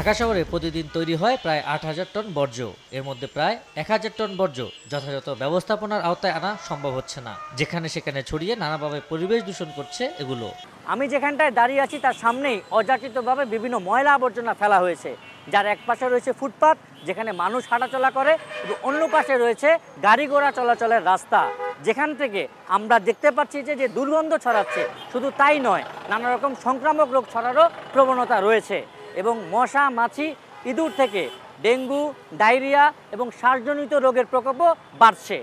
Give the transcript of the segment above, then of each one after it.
ঢাকা শহরে প্রতিদিন তৈরি হয় প্রায় ৮,০০০ টন বর্জ্য। এর মধ্যে প্রায় ১,০০০ টন বর্জ্য যথাযথ ব্যবস্থাপনার আওতায় আনা সম্ভব হচ্ছে না। যেখানে সেখানে ছড়িয়ে নানাভাবে পরিবেশ দূষণ করছে এগুলো। আমি যেখানটায় দাঁড়িয়ে আছি তার সামনেই অযাচিতভাবে বিভিন্ন ময়লা আবর্জনা ফেলা হয়েছে, যার এক পাশে রয়েছে ফুটপাত যেখানে মানুষ হাঁটাচলা করে এবং অন্য পাশে রয়েছে গাড়ি ঘোড়া চলাচলের রাস্তা, যেখান থেকে আমরা দেখতে পাচ্ছি যে দুর্গন্ধ ছড়াচ্ছে। শুধু তাই নয়, নানা রকম সংক্রামক রোগ ছড়ারও প্রবণতা রয়েছে এবং মশা, মাছি, ইঁদুর থেকে ডেঙ্গু, ডায়রিয়া এবং শ্বাসজনিত রোগের প্রকোপও বাড়ছে।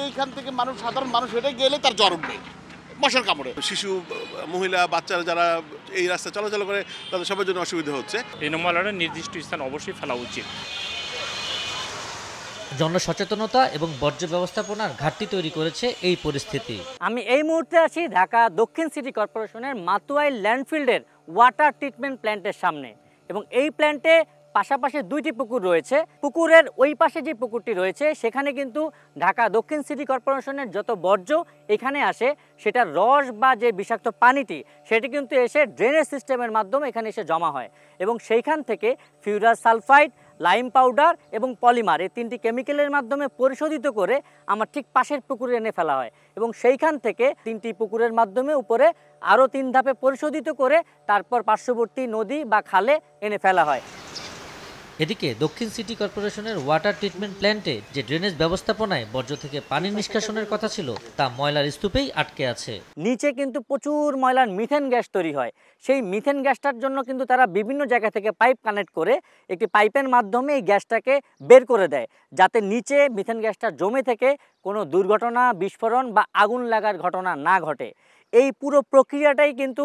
এইখান থেকে সাধারণ মানুষ হেঁটে গেলে তার জ্বর উঠবে মশার কামড়ে। শিশু, মহিলা, বাচ্চারা যারা এই রাস্তা চলাচল করে তাদের সবার জন্য অসুবিধা হচ্ছে। এই ময়লাটা নির্দিষ্ট স্থান অবশ্যই ফেলা উচিত। জনসচেতনতা এবং বর্জ্য ব্যবস্থাপনার ঘাটতি তৈরি করেছে এই পরিস্থিতি। আমি এই মুহূর্তে আছি ঢাকা দক্ষিণ সিটি কর্পোরেশনের মাতুয়াই ল্যান্ডফিল্ডের ওয়াটার ট্রিটমেন্ট প্ল্যান্টের সামনে এবং এই প্ল্যান্টে পাশাপাশি দুইটি পুকুর রয়েছে। পুকুরের ওই পাশে যে পুকুরটি রয়েছে সেখানে কিন্তু ঢাকা দক্ষিণ সিটি কর্পোরেশনের যত বর্জ্য এখানে আসে সেটার রস বা যে বিষাক্ত পানিটি সেটি কিন্তু এসে ড্রেনেজ সিস্টেমের মাধ্যমে এখানে এসে জমা হয় এবং সেইখান থেকে ফিউরাস সালফাইড, লাইম পাউডার এবং পলিমার এই তিনটি কেমিক্যালের মাধ্যমে পরিশোধিত করে আমার ঠিক পাশের পুকুরে এনে ফেলা হয় এবং সেইখান থেকে তিনটি পুকুরের মাধ্যমে উপরে আরও ৩ ধাপে পরিশোধিত করে তারপর পার্শ্ববর্তী নদী বা খালে এনে ফেলা হয়। এদিকে দক্ষিণ সিটি কর্পোরেশনের ওয়াটার ট্রিটমেন্ট প্ল্যান্টে যে ড্রেনেজ ব্যবস্থাপনায় বর্জ্য থেকে পানি নিষ্কাশনের কথা ছিল তা ময়লার স্তূপেই আটকে আছে। নিচে কিন্তু প্রচুর ময়লার মিথেন গ্যাস তৈরি হয়। সেই মিথেন গ্যাসটার জন্য কিন্তু তারা বিভিন্ন জায়গা থেকে পাইপ কানেক্ট করে একটি পাইপের মাধ্যমে এই গ্যাসটাকে বের করে দেয়, যাতে নিচে মিথেন গ্যাসটা জমে থেকে কোনো দুর্ঘটনা, বিস্ফোরণ বা আগুন লাগার ঘটনা না ঘটে। এই পুরো প্রক্রিয়াটাই কিন্তু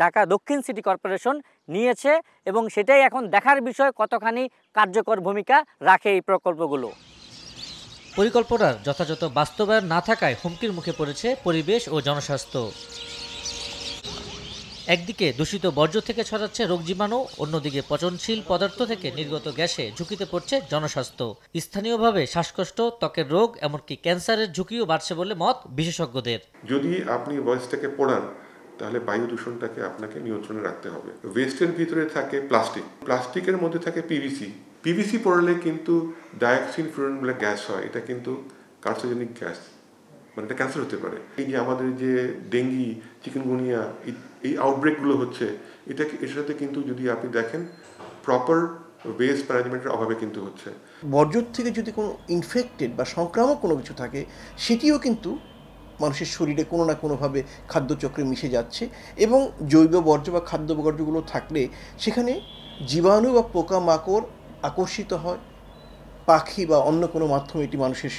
ঢাকা দক্ষিণ সিটি কর্পোরেশন নিয়েছে এবং সেটাই এখন দেখার বিষয় কতখানি কার্যকর ভূমিকা রাখে এই প্রকল্পগুলো। পরিকল্পনার যথাযথ বাস্তবায়ন না থাকায় হুমকির মুখে পড়েছে পরিবেশ ও জনস্বাস্থ্য। একদিকে দূষিত বর্জ্য থেকে ছড়াচ্ছে রোগ জীবাণু, অন্যদিকে পচনশীল পদার্থ থেকে নির্গত গ্যাসে ঝুঁকিতে পড়ছে জনস্বাস্থ্য। স্থানীয়ভাবে শ্বাসকষ্ট, ত্বকের রোগ, এমনকি ক্যান্সারের ঝুঁকিও বাড়ছে বলে মত বিশেষজ্ঞদের। যদি আপনি ভয়েসটাকে পড়ান তাহলে বায়ু দূষণটাকে আপনাকে নিয়ন্ত্রণে রাখতে হবে। ওয়েস্টের ভিতরে থাকে প্লাস্টিকের মধ্যে থাকে পিভিসি পড়লে কিন্তু ডাইঅক্সিন ফ্লুরিন বলে গ্যাস হয়, এটা কিন্তু কার্সিনোজেনিক গ্যাস, মানে এটা ক্যান্সার হতে পারে। এই যে আমাদের যে ডেঙ্গি, চিকেনগুনিয়া এই আউটব্রেকগুলো হচ্ছে এর সাথে কিন্তু যদি আপনি দেখেন প্রপার ওয়েস্ট ম্যানেজমেন্টের অভাবে কিন্তু হচ্ছে। বর্জ্য থেকে যদি কোনো ইনফেক্টেড বা সংক্রামক কোনো কিছু থাকে সেটিও কিন্তু মানুষের শরীরে কোনো না কোনোভাবে খাদ্যচক্রে মিশে যাচ্ছে এবং জৈব বর্জ্য বা খাদ্য বর্জ্যগুলো থাকলে সেখানে জীবাণু বা পোকামাকড় আকর্ষিত হয়, পাখি বা অন্য কোনো মাধ্যমে এটি মানুষের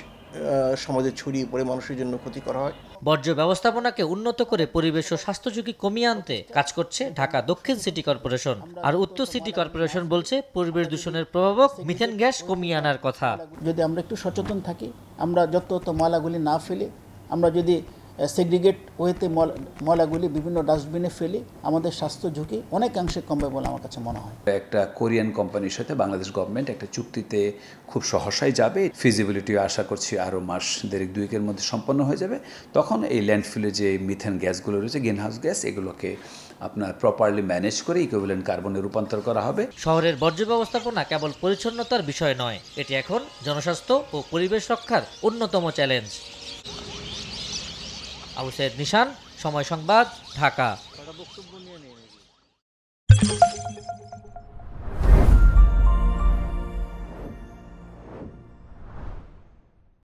সমাজে ছড়িয়ে পড়ে মানুষের জন্য ক্ষতিকর হয়। বর্জ্য ব্যবস্থাপনাকে উন্নত করে পরিবেশ ও স্বাস্থ্য ঝুঁকি কমিয়ে আনতে কাজ করছে ঢাকা দক্ষিণ সিটি কর্পোরেশন। আর উত্তর সিটি কর্পোরেশন বলছে পরিবেশ দূষণের প্রভাবক মিথেন গ্যাস কমিয়ে আনার কথা। যদি আমরা একটু সচেতন থাকি, আমরা যত ময়লাগুলি না ফেলে, আমরা যদি সেগ্রিগেট ওয়েতে ময়লাগুলি বিভিন্ন ডাস্টবিনে ফেলে আমাদের স্বাস্থ্য ঝুঁকি অনেকাংশে কমবে বলে আমার কাছে মনে হয়। একটা কোরিয়ান কোম্পানির সাথে বাংলাদেশ গভর্নমেন্ট একটা চুক্তিতে খুব সহসাই যাবে। ফিজিবিলিটি আশা করছি আরও মাস 1.5-2 মধ্যে সম্পন্ন হয়ে যাবে। তখন এই ল্যান্ডফিলে যে মিথেন গ্যাসগুলো রয়েছে, গ্রিনহাউস গ্যাস, এগুলোকে আপনার প্রপারলি ম্যানেজ করে ইকুইভ্যালেন্ট কার্বনে রূপান্তর করা হবে। শহরের বর্জ্য ব্যবস্থাপনা কেবল পরিচ্ছন্নতার বিষয় নয়, এটি এখন জনস্বাস্থ্য ও পরিবেশ রক্ষার অন্যতম চ্যালেঞ্জ। আবু সাইদ নিশান, সময় সংবাদ, ঢাকা।